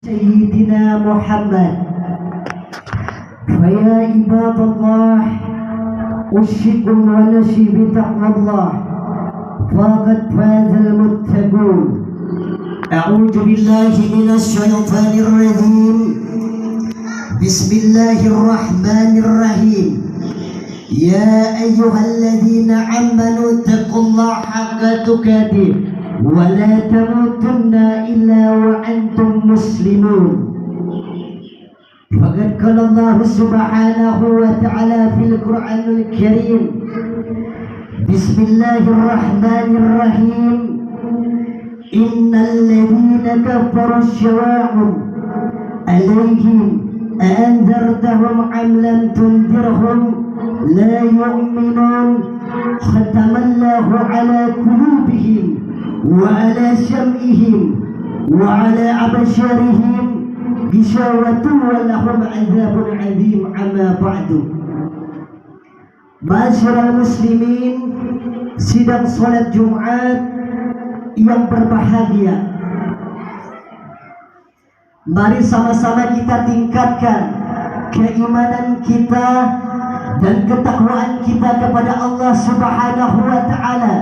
سيدنا محمد. فيا عباد الله أوصيكم ونفسي بتقوى الله فقد فاز المتقون. أعوذ بالله من الشيطان الرجيم. بسم الله الرحمن الرحيم. يا أيها الذين آمنوا اتقوا الله حق تقاته ولا تموتن إلا وأنتم مسلمون. فقد قال الله سبحانه وتعالى في القرآن الكريم: بسم الله الرحمن الرحيم. إن الذين كفروا سواء عليهم أأنذرتهم أم لم تنذرهم لا يؤمنون. ختم الله على قلوبهم وعلى سمعهم وعلى أبصارهم غشاوة ولهم عذاب عظيم. أما بعد. Ma'asyiral muslimin, sidang salat Jumat yang berbahagia, mari sama-sama kita tingkatkan keimanan kita dan ketakwaan kita kepada Allah Subhanahu wa Ta'ala.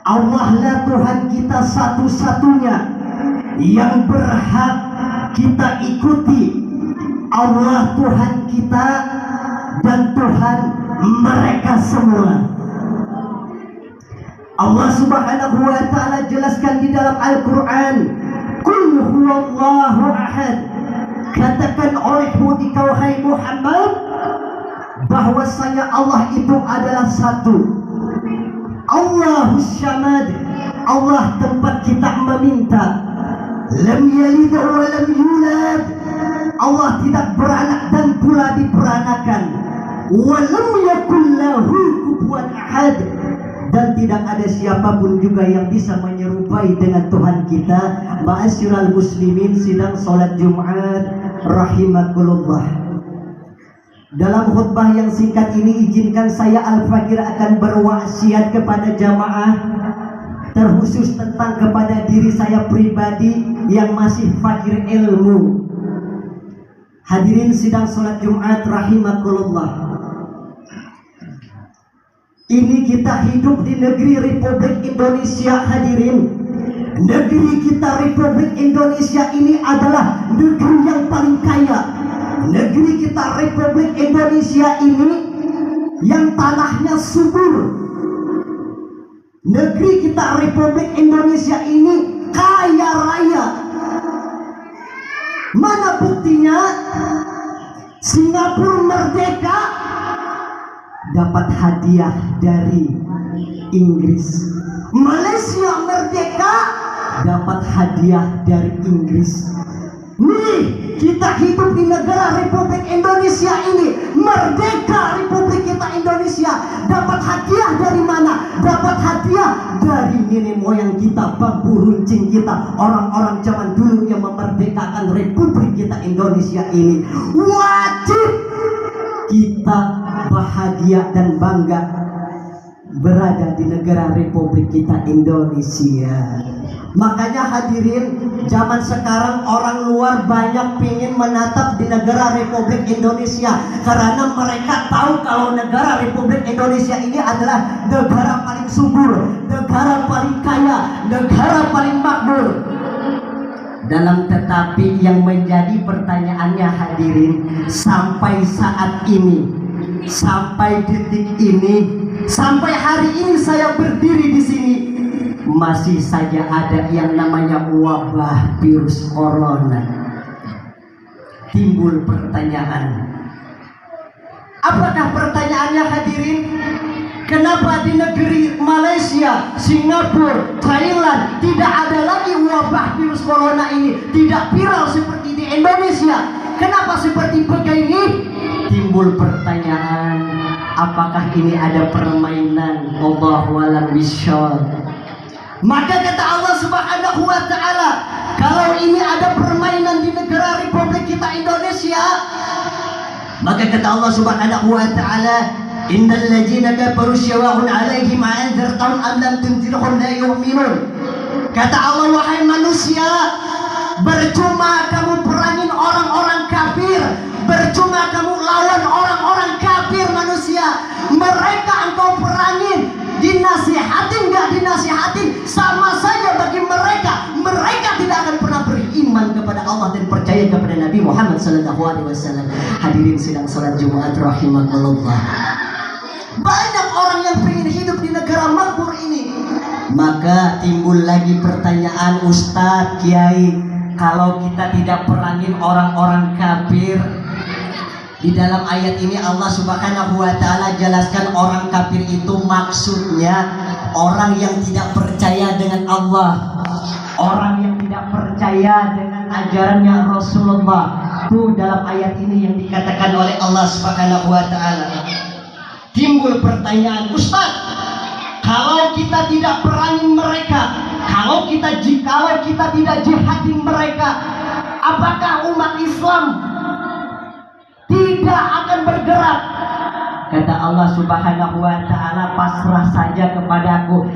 Allah lah Tuhan kita satu-satunya yang berhak kita ikuti. Allah Tuhan kita dan Tuhan mereka semua. Allah Subhanahu wa Ta'ala jelaskan di dalam Al-Quran, Qul huwallahu ahad. Katakan olehmu engkau hai Muhammad bahwasanya Allah itu adalah satu. Allahus Samad, Allah tempat kita meminta. Lam yalid wa lam yulad, Allah tidak beranak dan pula diperanakan. Wa lam yakul lahu kufuwan ahad, dan tidak ada siapapun juga yang bisa menyerupai dengan Tuhan kita. Ma'asyiral muslimin, sidang salat Jumat rahimakumullah. Dalam khutbah yang singkat ini, izinkan saya Al-Fakir akan berwasiat kepada jamaah, terkhusus tentang kepada diri saya pribadi yang masih fakir ilmu. Hadirin sidang salat Jumat rahimakumullah. Ini kita hidup di negeri Republik Indonesia, hadirin. Negeri kita Republik Indonesia ini adalah negeri yang paling kaya. Negeri kita Republik Indonesia ini yang tanahnya subur. Negeri kita Republik Indonesia ini kaya raya. Mana buktinya? Singapura merdeka dapat hadiah dari Inggris. Malaysia merdeka dapat hadiah dari Inggris. Nih, kita hidup di negara Republik Indonesia ini, merdeka Republik kita Indonesia. Dapat hadiah dari mana? Dapat hadiah dari nenek moyang kita, bambu runcing kita, orang-orang zaman dulu yang memerdekakan Republik kita Indonesia ini. Wajib kita bahagia dan bangga berada di negara Republik kita Indonesia. Makanya hadirin, zaman sekarang orang luar banyak pingin menatap di negara Republik Indonesia, karena mereka tahu kalau negara Republik Indonesia ini adalah negara paling subur, negara paling kaya, negara paling makmur. Tetapi yang menjadi pertanyaannya hadirin, sampai saat ini, sampai detik ini, sampai hari ini saya berdiri di sini, masih saja ada yang namanya wabah virus corona. Timbul pertanyaan. Apakah pertanyaannya hadirin? Kenapa di negeri Malaysia, Singapura, Thailand tidak ada lagi wabah virus corona ini? Tidak viral seperti di Indonesia. Kenapa seperti begini? Timbul pertanyaan, apakah ini ada permainan? Allahu a'lam bishawab. Maka kata Allah Subhanahu wa Ta'ala, kalau ini ada permainan di negara Republik kita Indonesia, maka kata Allah Subhanahu wa Ta'ala, innal ladzina kafaru sawa'un 'alaihim a'anzartahum am lam tunzirhum la yu'minun. Kata Allah, wahai manusia, Bercuma kamu perangin orang-orang kafir, bercuma kamu lawan orang-orang kafir manusia. Mereka engkau perangin, dinasihatin gak dinasihatin, sama saja bagi mereka. Mereka tidak akan pernah beriman kepada Allah dan percaya kepada Nabi Muhammad SAW. Hadirin sidang salat Jumat rahimakumullah. Banyak orang yang ingin hidup di negara makmur ini. Maka timbul lagi pertanyaan, Ustadz, Kiai, kalau kita tidak perangin orang-orang kafir, di dalam ayat ini Allah Subhanahu wa taala jelaskan orang kafir itu maksudnya orang yang tidak percaya dengan Allah, orang yang tidak percaya dengan ajarannya Rasulullah. Itu dalam ayat ini yang dikatakan oleh Allah Subhanahu wa taala. Timbul pertanyaan, Ustaz, kalau kita tidak perangin mereka, kalau kita tidak jihadin mereka, apakah umat Islam tidak akan bergerak? Kata Allah Subhanahu wa taala, pasrah saja kepadaku.